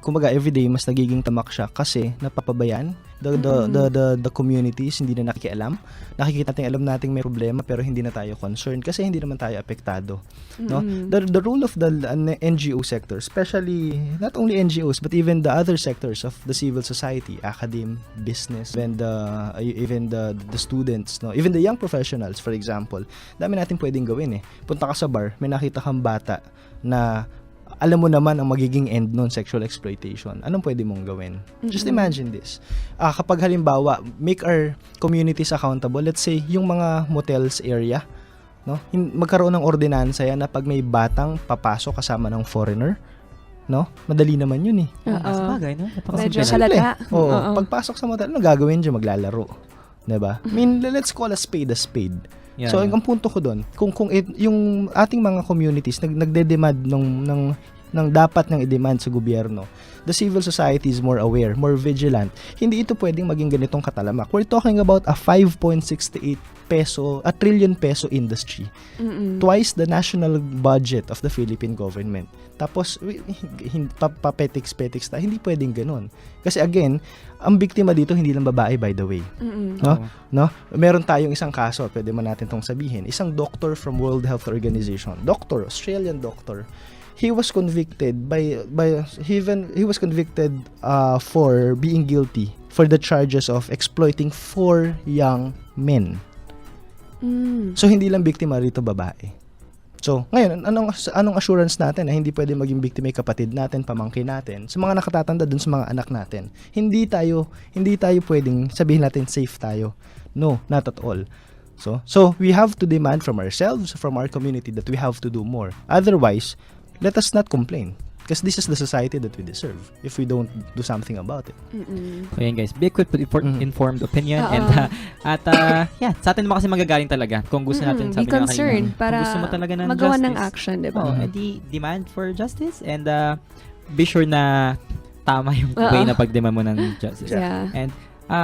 S1: kumbaga everyday, mas nagiging tamak siya kasi napapabayaan. The communities, hindi na nakikialam. Nakikita natin, alam natin may problema pero hindi na tayo concerned kasi hindi naman tayo apektado. No? The role of the NGO sector, especially not only NGOs but even the other sectors of the civil society, academe, business, even the students, no? Even the young professionals, for example. Dami natin pwedeng gawin eh. Punta ka sa bar, may nakita kang bata na alam mo naman ang magiging end nun, sexual exploitation. Anong pwede mong gawin? Just imagine this. Kapag halimbawa, make our communities accountable, let's say, yung mga motels area, no? Magkaroon ng ordinansa yan na pag may batang papasok kasama ng foreigner, no? Madali naman yun eh.
S4: Oo.
S3: Bagay, no?
S4: Medyo
S1: Simple.
S4: halata.
S1: Oo.
S4: Oo.
S1: Pagpasok sa motel, ano gagawin dyan? Maglalaro. Diba? I mean, let's call a spade a spade.
S3: Yeah,
S1: So,
S3: yeah.
S1: ang punto ko doon, kung yung ating mga communities nagde-demand ng dapat ng i-demand sa gobyerno, the civil society is more aware, more vigilant. Hindi ito pwedeng maging ganitong katalamak. We're talking about a 5.68 trillion peso industry. Twice the national budget of the Philippine government. Tapos, papetiks-petiks tayo. Hindi pwedeng ganun. Kasi again, ang biktima dito hindi lang babae, by the way. No? Meron tayong isang kaso, pwede man natin tong sabihin. Isang doctor from World Health Organization. Australian doctor. He was convicted he was convicted for being guilty for the charges of exploiting 4 young men. So hindi lang biktima rito babae. So, ngayon, anong assurance natin na hindi pwede maging biktima yung kapatid natin, pamangkin natin, sa mga nakatatanda dun sa mga anak natin? Hindi tayo pwedeng sabihin natin safe tayo. No, not at all. So we have to demand from ourselves, from our community, that we have to do more. Otherwise, let us not complain. Because this is the society that we deserve if we don't do something about it.
S3: So yan guys, be quick with informed opinion
S4: Oo.
S3: and sa atin naman kasi magagaling talaga kung gusto natin
S4: Be
S3: sabi nga
S4: concerned
S3: kanina,
S4: para
S3: kung gusto mo talaga ng
S4: magawa
S3: justice,
S4: ng action, diba?
S3: edi demand for justice and be sure na tama yung
S4: Oo.
S3: way na pag-demand mo ng justice.
S4: Yeah.
S3: And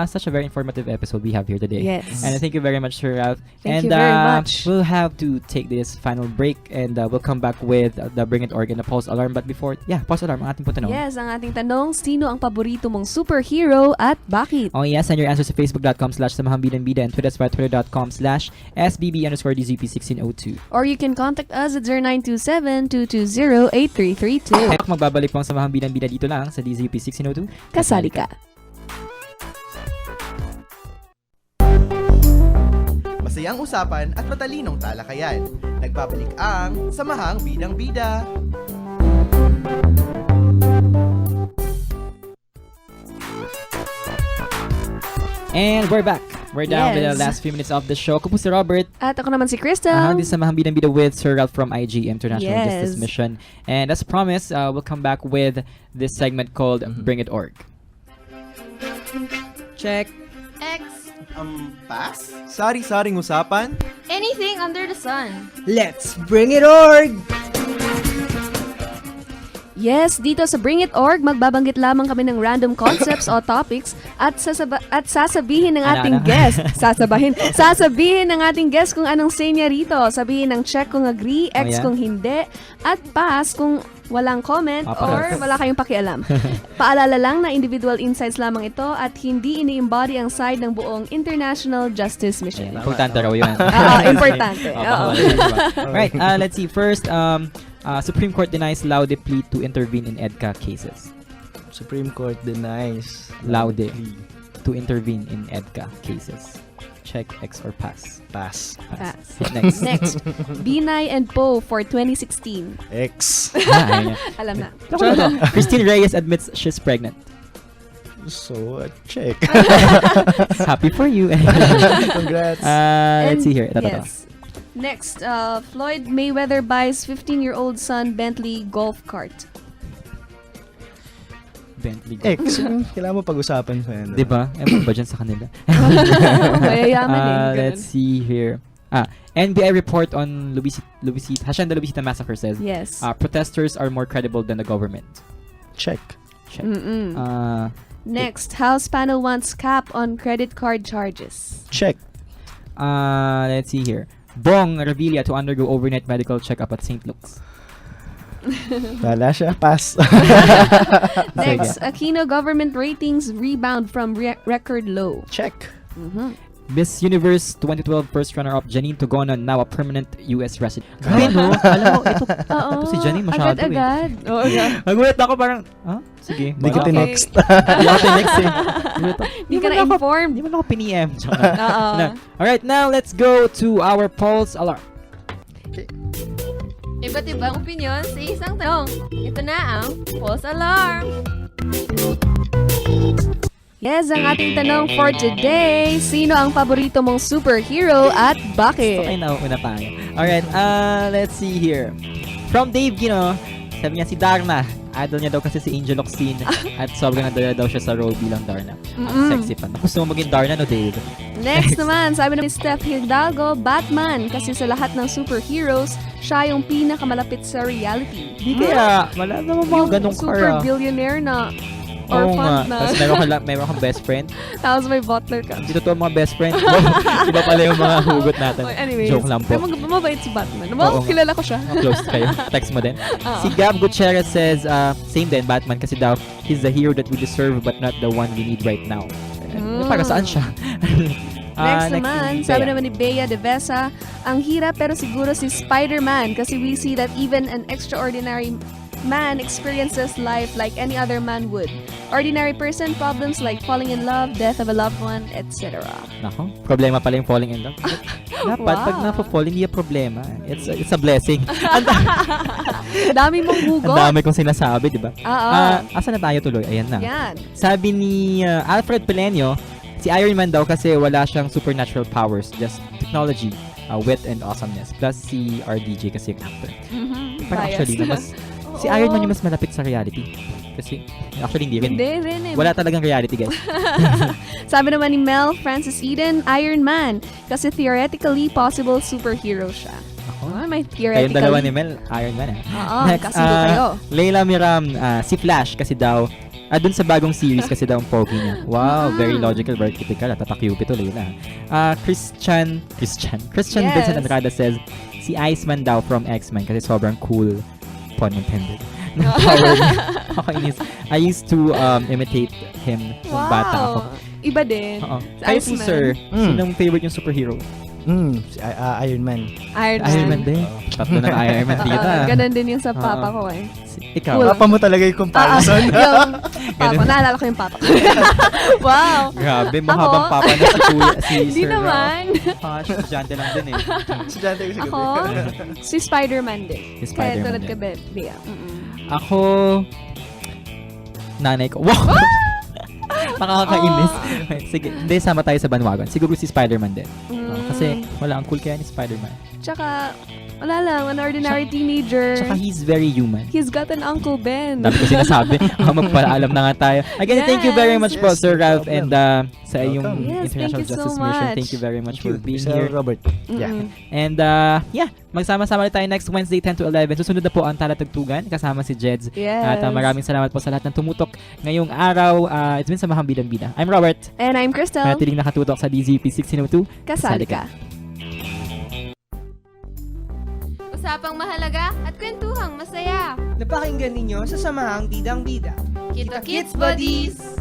S3: such a very informative episode we have here today.
S4: Yes.
S3: And thank you very much, Sir Ralph.
S4: Thank
S3: and
S4: you very much.
S3: We'll have to take this final break and we'll come back with the Bring It Org and the Pulse Alarm. But before, Pulse Alarm, ang ating po tanong.
S4: Yes, ang ating tanong, sino ang paborito mong superhero at bakit?
S3: Oh yes, send your answers to facebook.com/samahangbidambida and twitter.com/sbb_dzp1602.
S4: Or you can contact us at 0927-220-8332.
S3: At magbabalik po ang Samahang Bidang-Bida dito lang sa DZP 1602.
S4: Kasali ka.
S5: Masayang usapan at matalinong talakayan. Nagbabalik ang Samahang Bidang-Bida.
S3: And we're back. We're down with the
S4: Yes.
S3: last few minutes of the show. Ako po si Robert.
S4: At ako naman si Crystal.
S3: This is Samahang Bidang-Bida with Sir Ralph from IG International
S4: Yes.
S3: Justice Mission. And as promised, we'll come back with this segment called Bring It Org. Check.
S2: X.
S5: Pass?
S6: Sari-saring usapan?
S2: Anything under the sun.
S6: Let's bring it org!
S4: Yes, dito sa Bring It Org, magbabanggit lamang kami ng random concepts o topics at sasabihin ng ating guest. Sasabihin ng ating guest kung anong say niya rito. Sabihin ng check kung agree, X
S3: yeah?
S4: kung hindi, at pass kung walang comment or
S3: Papass.
S4: wala kayong pakialam. Paalala lang na individual insights lamang ito at hindi ini-embody ang side ng buong International Justice Mission.
S3: Importante raw yun.
S4: Importante. Oo.
S3: Right, let's see. First, Supreme Court denies Laude plea to intervene in EDCA cases.
S1: Supreme Court denies
S3: Laude to intervene in EDCA cases. Check, X, or pass?
S1: Pass.
S4: Pass.
S3: Next.
S4: Next, Binay and Poe for 2016.
S1: X.
S4: Alam na.
S3: Christine Reyes admits she's pregnant.
S1: So, check.
S3: Happy for you.
S1: Congrats.
S3: Let's see here. Ito.
S4: Yes. Next, Floyd Mayweather buys 15-year-old son Bentley golf cart.
S3: Bentley.
S1: X. Kailangan mo pag-usapan pa yan.
S3: Diba? Ewan ba dyan sa kanila?
S4: Mayayaman eh. Ganun.
S3: Let's see here. NBI report on Hacienda Lubisita massacre says
S4: Yes.
S3: protesters are more credible than the government.
S1: Check.
S3: Check.
S4: Mm-mm. Next, House panel wants cap on credit card charges.
S1: Check.
S3: Let's see here. Bong Revilla to undergo overnight medical checkup at St. Luke's.
S1: Wala siya. Pass.
S4: Next, Aquino government ratings rebound from record low.
S1: Check.
S4: Mhm.
S3: Miss Universe 2012 first runner-up Janine Tugonon, now a permanent US resident. Grabe no? Alam mo, ito si Janine masyado
S4: agad-agad. Oo, agad.
S3: Nagulat ako parang, sige.
S1: Hindi kita
S4: Okay.
S1: next.
S3: Hindi ako next eh.
S4: Hindi ka na-informed.
S3: Hindi mo na ako piniem.
S4: Oo.
S3: Alright, now let's go to our pulse alarm.
S2: Iba't ibang opinion sa isang tanong. Ito na ang Pulse Alarm.
S4: Yes, ang ating tanong for today, sino ang paborito mong superhero at bakit?
S3: Okay na, una tayo. Alright, let's see here. From Dave Gino, sabi niya si Darna. Idol niya daw kasi si Angel Oxin at sobrang nadala daw siya sa role bilang Darna. Ang sexy pa. Gusto mo maging Darna no, Dave?
S4: Next naman, sabi ni Steph Hidalgo, Batman. Kasi sa lahat ng superheroes, siya yung pinakamalapit sa reality.
S3: Di kaya, wala naman mga
S4: Yung
S3: ganong
S4: super
S3: car.
S4: billionaire na
S3: Oo nga.
S4: orphan na.
S3: Tapos meron kang best friend.
S4: Tapos may butler ka.
S3: Hindi totoo mga best friend. Iba pala yung mga hugot natin.
S4: Oh, anyways,
S3: Joke lang po.
S4: mabait si Batman.
S3: Oo nga.
S4: Kilala ko siya.
S3: Close kayo. Text mo din.
S4: Oo.
S3: Si Gab Gutierrez says, same din, Batman kasi daw, he's the hero that we deserve but not the one we need right now. Para saan siya?
S4: Next naman,
S3: si
S4: sabi
S3: Bea.
S4: naman ni Bea de Vesa, ang hirap pero siguro si Spider-Man kasi we see that even an extraordinary man experiences life like any other man would. Ordinary person, problems like falling in love, death of a loved one, etc.
S3: Nako, problema pala yung falling in love. Dapat, pag
S4: Wow.
S3: napo-fall, hindi yung problema. It's a blessing.
S4: Dami mong
S3: Ang
S4: hugot.
S3: dami kong sinasabi, di ba?
S4: Oo.
S3: Asa na tayo tuloy? Ayan na.
S4: Yan.
S3: Sabi ni Alfred Pelenio, si Iron Man daw kasi wala siyang supernatural powers, just technology, wit, and awesomeness. Plus si RDJ kasi yung actor. Parang
S4: Bias.
S3: actually, si Iron Man yung mas malapit sa reality. Kasi, actually hindi rin.
S4: Hindi rin eh.
S3: Wala talagang reality, guys.
S4: Sabi naman ni Mel Francis Eden, Iron Man. Kasi theoretically possible superhero siya. May
S3: Kayong
S4: theoretically.
S3: dalawa ni Mel, Iron Man.
S4: Oo,
S3: Next,
S4: kasundo kayo.
S3: Leila Miram, si Flash kasi daw, dun sa bagong series kasi daw ang pogi niya. Wow, very logical, very typical. Tatakyupi to, Leila. Christian
S4: Yes.
S3: Vincent Andrada says, si Iceman daw from X-Men kasi sobrang cool. Pun intended. Ng power niya. Kakainis. I used to imitate him nung bata ako.
S4: Iba din.
S3: Oo.
S4: Si
S3: Kayo po,
S4: Iceman.
S3: sir,
S1: Mm.
S3: sinong favorite yung superhero?
S1: Si Iron Man.
S3: Iron Man din. Tatlo na Iron Man dito.
S4: Ganun din yung sa papa ko eh.
S3: Ikaw?
S4: Cool.
S1: Papa mo talaga yung comparison.
S4: Yung papa, naalala ko yung papa ko. Wow!
S3: Grabe, mahabang papa na si Kuya, si
S4: Hindi
S3: Sir
S4: naman.
S3: estudyante lang din eh.
S1: Estudyante ko
S4: Ako, si Spider-Man din.
S3: Si
S4: Kaya
S3: Spider-Man
S4: tulad
S3: din.
S4: ka, Bea.
S3: Ako, nanay ko. Wow! Nakakainis. Sige, hindi, sama tayo sa bandwagon. Siguro si Spider-Man din. Kasi wala, ang cool kaya ni Spider-Man.
S4: Tsaka, wala lang, an ordinary teenager.
S3: Tsaka he's very human.
S4: He's got an Uncle Ben.
S3: Dami ko sinasabi. Magpaalam na nga tayo. Again, thank you very much po,
S1: Yes,
S3: Sir
S1: no
S3: Ralph,
S1: problem.
S3: and sa iyong
S4: Yes,
S3: International
S4: thank you so
S3: Justice Mission.
S4: much.
S3: Thank you very much
S1: Thank you,
S3: for being
S1: Sir
S3: here.
S1: Robert. Yeah.
S4: Mm-mm.
S3: And, yeah, Magsama-sama ulit tayo next Wednesday 10 to 11. Susunod na po ang Talatugtugan kasama si Jeds.
S4: Yes.
S3: At maraming salamat po sa lahat ng tumutok ngayong araw. It's been Samahang Bidang-Bida. I'm Robert.
S4: And I'm Crystal.
S3: Manatiling nakatutok sa DZP 1602.
S4: Kasali ka.
S2: Usapang mahalaga at kwentuhang masaya.
S7: Napakinggan ninyo sa Samahang Bidang-Bida.
S2: Kita Kids Buddies!